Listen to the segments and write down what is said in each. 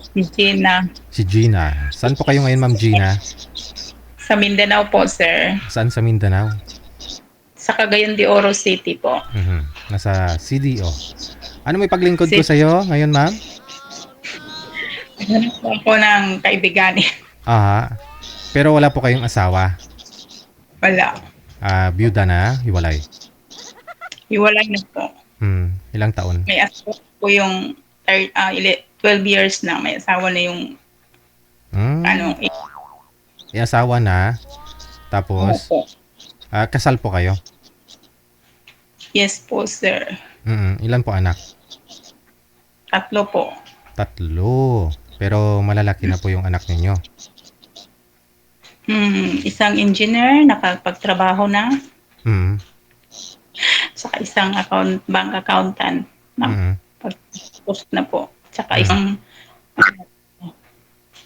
Si Gina. Si Gina. Saan po kayo ngayon, Ma'am Gina? Sa Mindanao po, sir. Saan sa Mindanao? Sa Cagayan de Oro City po. Nasa CDO. Ano may paglingkod ko City. sa'yo ngayon, ma'am? Hanap po ako ng kaibigan. Aha. Pero wala po kayong asawa. Wala. Byuda na, hiwalay. Hiwalay na po. Ilang taon? May asawa po yung 12 years na. May asawa na yung ano. May asawa na. Tapos, Po. kasal po kayo? Yes po, sir. Ilan po anak? 3 po. 3. Pero malalaki na po yung anak ninyo. Isang engineer, nakapagtrabaho na. Saka isang bank accountant. Pag-post na po. Saka isang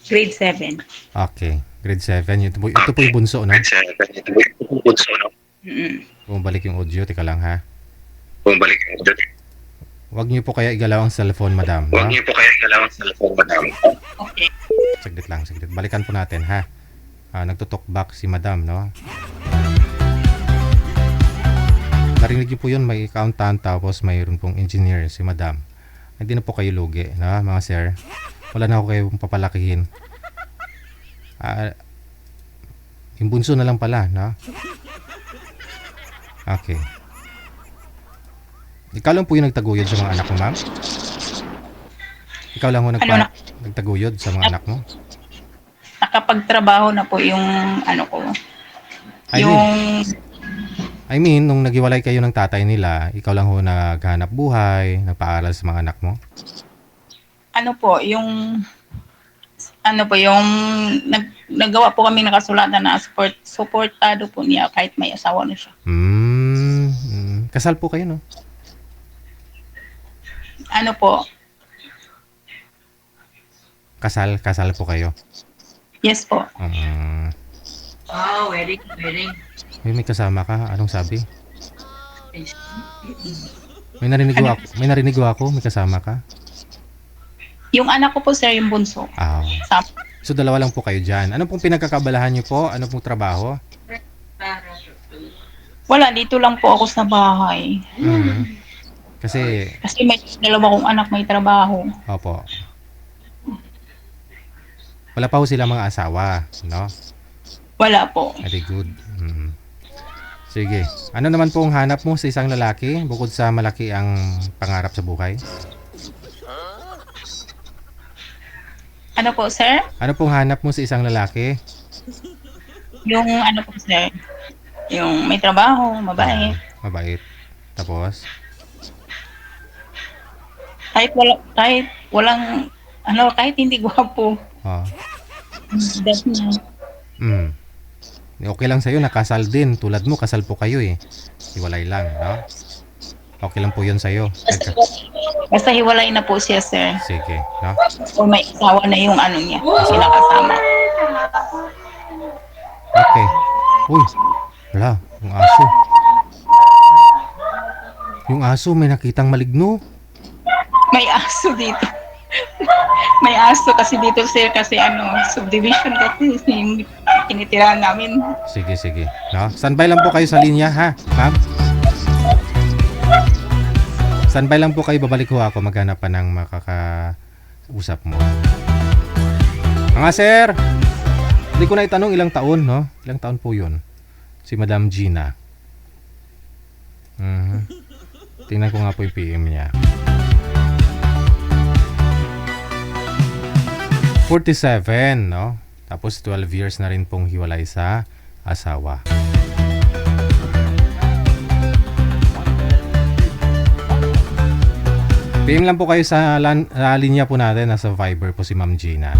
grade 7. Okay. Grade 7. Ito po yung bunso, no? Bumalik yung audio. Teka lang, ha? Huwag niyo po kaya igalaw ang cellphone, madam. No? Okay. Saglit lang, saglit. Balikan po natin, ha? Nagtutok back si madam, no? Narinig niyo po yun, may accountant tapos mayroon pong engineer si madam. Hindi na po kayo lugi, no, mga sir? Wala na ako kayong papalakihin. Yung bunso na lang pala, no? Okay. Ikaw lang po yung nagtaguyod sa mga anak mo, ma'am? Ikaw lang ho nagtaguyod sa mga anak mo? Nakapagtrabaho na po yung ko. I mean, nung naghiwalay kayo ng tatay nila, ikaw lang ho naghanap buhay, nagpaaral sa mga anak mo? Naggawa po kami nakasulatan na supportado po niya kahit may asawa na siya. Kasal po kayo, no? Kasal po kayo? Yes po. Wedding. May kasama ka? Anong sabi? May narinig ako, may kasama ka? Yung anak ko po, sir, yung bunso. So, dalawa lang po kayo dyan. Ano pong pinagkakabalahan niyo po? Ano pong trabaho? Wala, dito lang po ako sa bahay. Kasi may dalawa kong anak may trabaho. Opo. Wala pa ho sila mga asawa, no? Wala po. Very good. Sige. Ano naman po ang hanap mo sa isang lalaki bukod sa malaki ang pangarap sa buhay? Ano po, sir? Ano pong hanap mo sa isang lalaki? Yung po, sir? Yung may trabaho, mabait. Mabait. Tapos? Kahit hindi gwapo. Okay lang sa'yo, nakasal din. Tulad mo, kasal po kayo eh. Hiwalay lang, no? Okay lang po yun sa'yo. Basta hiwalay na po siya, sir. Sige, no? O may asawa na yung niya, sila kasama. Okay. Uy, wala, yung aso. Yung aso, may nakitang maligno. May aso dito. May aso kasi dito, sir, kasi subdivision kasi yung tinitirahan namin. Sige. No? Standby lang po kayo sa linya, ha? Ma'am? Standby lang po kayo, babalik ho ako. Maghanap pa ng makakausap mo. Mga sir, hindi ko na itanong ilang taon, no? Ilang taon po yun? Si Madam Gina. Tingnan ko nga po yung PM niya. 47, no? Tapos 12 years na rin pong hiwalay sa asawa. PM lang po kayo sa linya po natin. Nasa Viber po si Ma'am Gina.